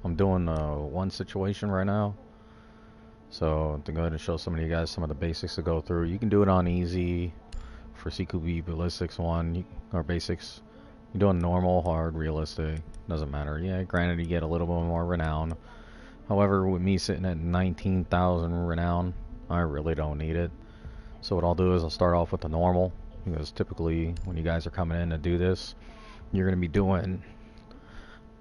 I'm doing one situation right now. So to go ahead and show some of you guys some of the basics to go through. You can do it on easy for CQB Ballistics 1 or basics. You're doing normal, hard, realistic, doesn't matter. Yeah, granted you get a little bit more renown. However, with me sitting at 19,000 renown, I really don't need it. So what I'll do is I'll start off with the normal, because typically when you guys are coming in to do this, you're going to be doing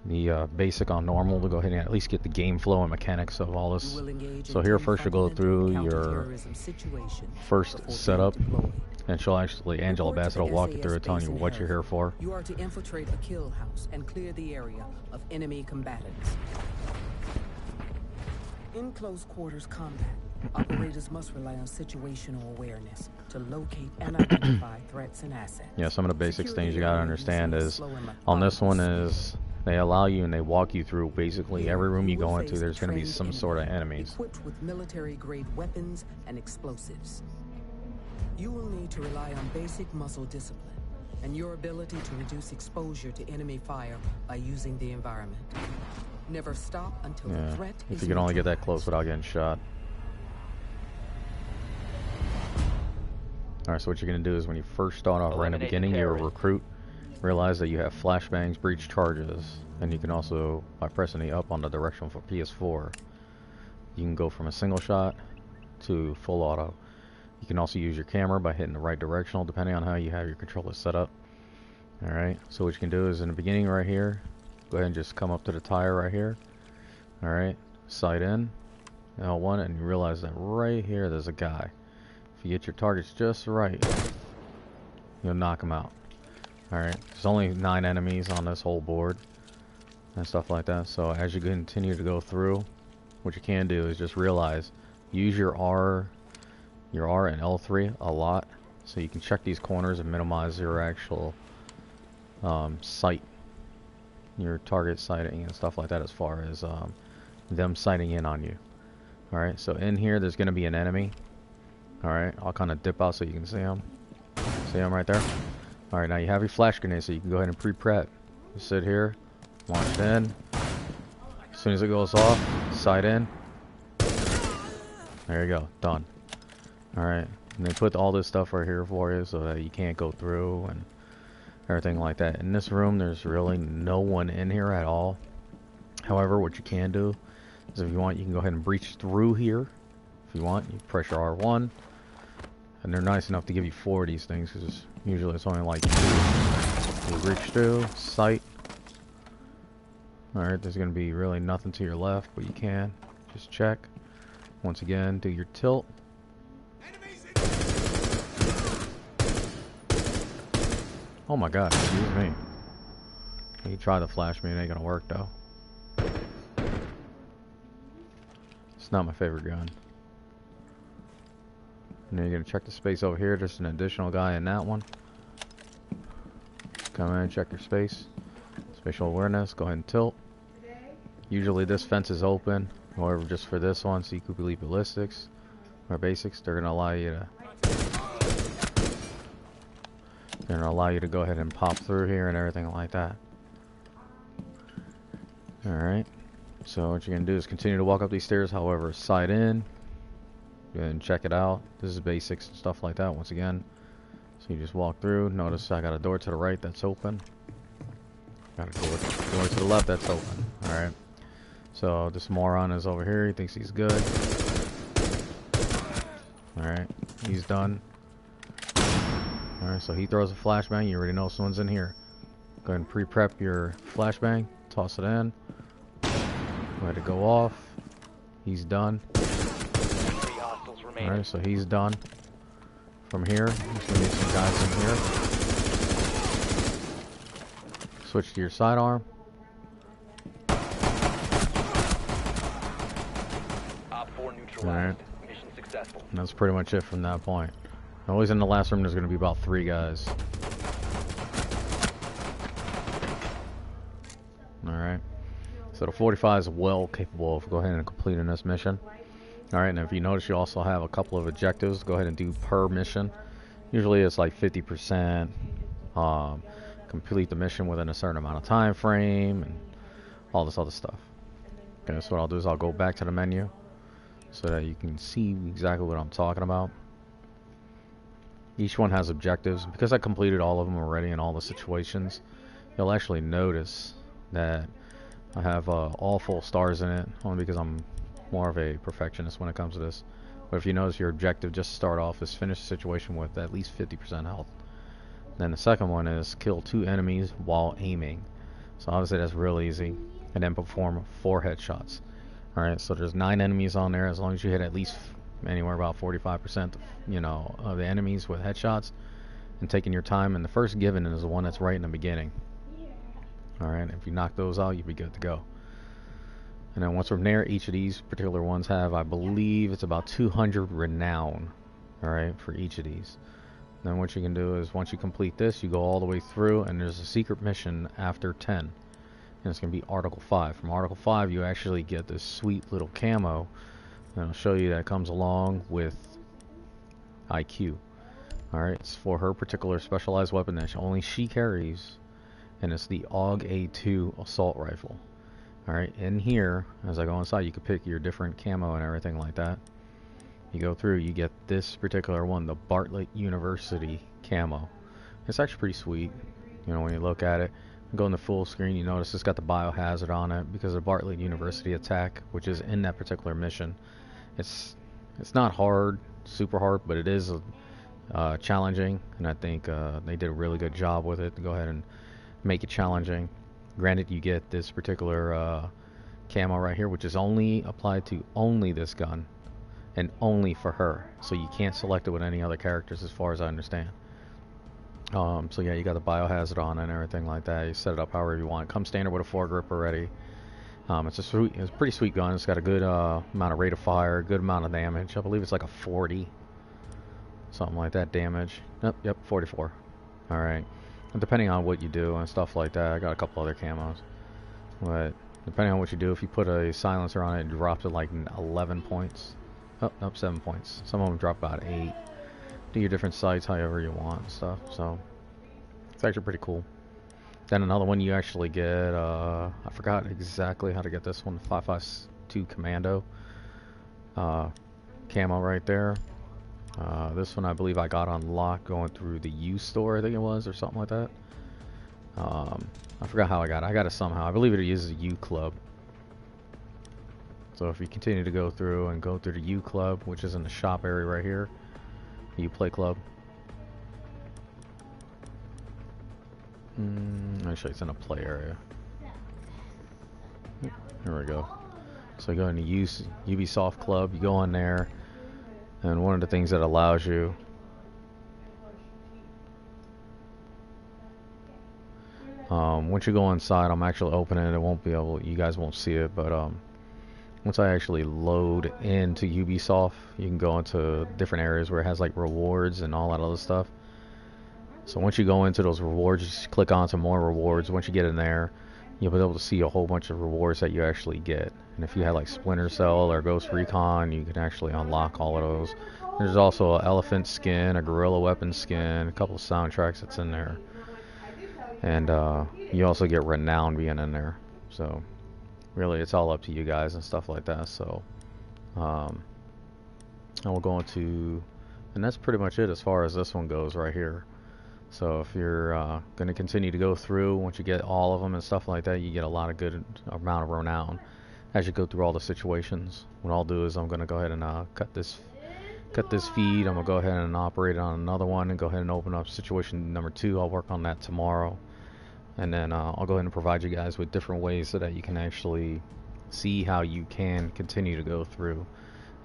the basic on normal to go ahead and at least get the game flow and mechanics of all this. So here first you go through your first setup, and she'll actually, Angela Bassett will walk you through it, telling you what you're here for. You are to infiltrate a kill house and clear the area of enemy combatants. In close quarters combat, operators must rely on situational awareness to locate and identify threats and assets. Yeah, some of the basic things you gotta understand is, on this one is, they allow you and they walk you through basically every room you go into, there's gonna be some sort of enemies. Equipped with military-grade weapons and explosives. You will need to rely on basic muscle discipline and your ability to reduce exposure to enemy fire by using the environment. Never stop until the threat is if you can only get that close without getting shot. Alright, so what you're going to do is when you first start off right in the beginning, you're a recruit. Realize that you have flashbangs, breach charges, and you can also, by pressing the up on the directional for PS4, you can go from a single shot to full auto. You can also use your camera by hitting the right directional depending on how you have your controller set up. Alright, so what you can do is in the beginning right here, go ahead and just come up to the tire right here. Alright, sight in, L1, and you realize that right here there's a guy. If you get your targets just right, you'll knock him out. Alright, there's only 9 enemies on this whole board and stuff like that. So as you continue to go through, what you can do is just realize, use your R and L3 a lot, so you can check these corners and minimize your actual sight, your target sighting and stuff like that, as far as them sighting in on you. Alright, so in here there's going to be an enemy. Alright, I'll kind of dip out so you can see him. See him right there? Alright, now you have your flash grenade, so you can go ahead and pre-prep. You sit here, launch in. As soon as it goes off, sight in. There you go, done. Alright, and they put all this stuff right here for you so that you can't go through and everything like that. In this room, there's really no one in here at all. However, what you can do is if you want, you can go ahead and breach through here. If you want, you press your R1. And they're nice enough to give you 4 of these things, because usually it's only like 2. You breach through, sight. Alright, there's going to be really nothing to your left, but you can just check. Once again, do your tilt. Oh my god, excuse me. You try to flash me, it ain't gonna work though. It's not my favorite gun. And then you're gonna check the space over here, there's an additional guy in that one. Come in, check your space. Spatial awareness, go ahead and tilt. Usually this fence is open. However, just for this one, CQB Ballistics or basics, they're gonna allow you to go ahead and pop through here and everything like that. Alright, so what you're going to do is continue to walk up these stairs, however, sight in, go ahead and check it out. This is basics and stuff like that once again. So you just walk through, notice I got a door to the right that's open. Got a door to the left that's open. Alright, so this moron is over here, he thinks he's good. Alright, he's done. Alright, so he throws a flashbang. You already know someone's in here. Go ahead and pre-prep your flashbang. Toss it in. Let it go off. He's done. Alright, so he's done. From here, there's going to be some guys in here. Switch to your sidearm. Alright. And that's pretty much it from that point. Always in the last room, there's going to be about 3 guys. Alright. So the 45 is well capable of go ahead and completing this mission. Alright, and if you notice, you also have a couple of objectives. Go ahead and do per mission. Usually it's like 50%. Complete the mission within a certain amount of time frame and all this other stuff. Okay, so what I'll do is I'll go back to the menu so that you can see exactly what I'm talking about. Each one has objectives. Because I completed all of them already in all the situations, you'll actually notice that I have all full stars in it, only because I'm more of a perfectionist when it comes to this. But if you notice, your objective just to start off is finish the situation with at least 50% health. Then the second one is kill 2 enemies while aiming. So obviously that's real easy. And then perform 4 headshots. Alright, so there's 9 enemies on there. As long as you hit at least anywhere about 45%, of the enemies with headshots, and taking your time. And the first given is the one that's right in the beginning. Alright, if you knock those out, you'll be good to go. And then once we're near, each of these particular ones have, I believe, it's about 200 renown. Alright, for each of these. Then what you can do is, once you complete this, you go all the way through, and there's a secret mission after 10. And it's going to be Article 5. From Article 5, you actually get this sweet little camo. And I'll show you that it comes along with IQ. Alright, it's for her particular specialized weapon that only she carries. And it's the AUG A2 assault rifle. Alright, in here, as I go inside, you can pick your different camo and everything like that. You go through, you get this particular one, the Bartlett University camo. It's actually pretty sweet, when you look at it. Go in the full screen, you notice it's got the biohazard on it because of Bartlett University attack, which is in that particular mission. It's not hard, super hard, but it is challenging, and I think they did a really good job with it to go ahead and make it challenging. Granted, you get this particular camo right here, which is only applied to only this gun and only for her, so you can't select it with any other characters as far as I understand. So yeah, you got the biohazard on and everything like that. You set it up however you want. It comes standard with a foregrip already. It's a pretty sweet gun. It's got a good amount of rate of fire, good amount of damage. I believe it's like a 40, something like that damage. Yep, 44. All right. And depending on what you do and stuff like that, I got a couple other camos. But depending on what you do, if you put a silencer on it, it drops it like 11 points. Oh, nope, 7 points. Some of them drop about 8. Do your different sights however you want and stuff. So it's actually pretty cool. Then another one you actually get, I forgot exactly how to get this one, 552 Commando camo right there. This one I believe I got unlocked going through the U store, I think it was, or something like that. I forgot how I got it. I got it somehow. I believe it uses a U Club. So if you continue to go through the U Club, which is in the shop area right here, U Play Club. Actually, it's in a play area. Here we go. So you go into Ubisoft Club, you go in there, and one of the things that allows you once you go inside, I'm actually opening it. It won't be able, you guys won't see it, but once I actually load into Ubisoft, you can go into different areas where it has like rewards and all that other stuff. So once you go into those rewards, you just click on to more rewards. Once you get in there, you'll be able to see a whole bunch of rewards that you actually get. And if you had like Splinter Cell or Ghost Recon, you can actually unlock all of those. There's also an elephant skin, a gorilla weapon skin, a couple of soundtracks that's in there. And you also get renown being in there. So really, it's all up to you guys and stuff like that. So and we'll go into, and that's pretty much it as far as this one goes right here. So if you're going to continue to go through, once you get all of them and stuff like that, you get a lot of good amount of renown as you go through all the situations. What I'll do is I'm going to go ahead and cut this feed. I'm going to go ahead and operate on another one and go ahead and open up situation number 2. I'll work on that tomorrow. And then I'll go ahead and provide you guys with different ways so that you can actually see how you can continue to go through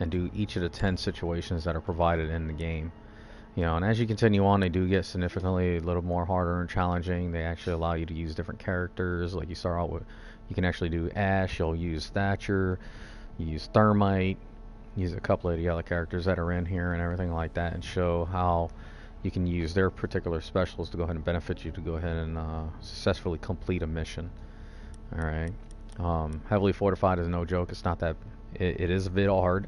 and do each of the 10 situations that are provided in the game. And as you continue on, they do get significantly a little more harder and challenging. They actually allow you to use different characters. Like you start out with, you can actually do Ash, you'll use Thatcher, you use Thermite, use a couple of the other characters that are in here and everything like that, and show how you can use their particular specials to go ahead and benefit you to go ahead and successfully complete a mission. Alright. Heavily Fortified is no joke. It's not that, it is a bit hard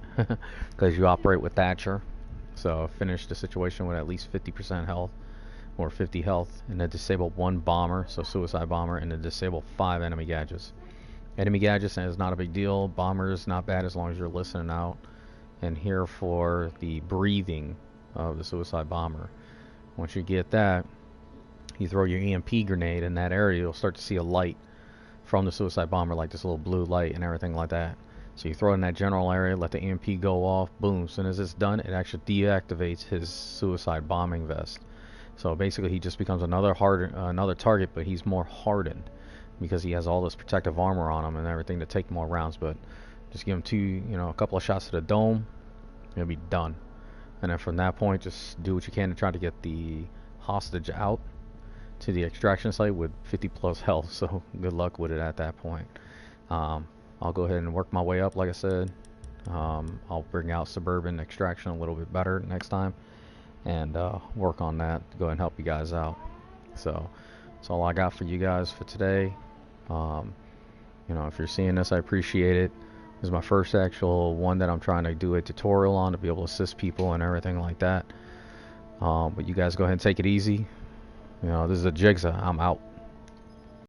because you operate with Thatcher. So finish the situation with at least 50% health or 50 health, and then disable 1 bomber, so suicide bomber, and then disable 5 enemy gadgets. Enemy gadgets is not a big deal. Bomber is not bad as long as you're listening out. And here for the breathing of the suicide bomber. Once you get that, you throw your EMP grenade in that area, you'll start to see a light from the suicide bomber, like this little blue light and everything like that. So you throw it in that general area, let the EMP go off, boom. As soon as it's done, it actually deactivates his suicide bombing vest. So basically he just becomes another target, but he's more hardened because he has all this protective armor on him and everything to take more rounds. But just give him a couple of shots to the dome, it'll be done. And then from that point, just do what you can to try to get the hostage out to the extraction site with 50 plus health. So good luck with it at that point. I'll go ahead and work my way up, like I said. I'll bring out Suburban Extraction a little bit better next time, and work on that to go ahead and help you guys out. So that's all I got for you guys for today. If you're seeing this, I appreciate it. This is my first actual one that I'm trying to do a tutorial on to be able to assist people and everything like that. But you guys go ahead and take it easy. This is a Jigsaw. I'm out.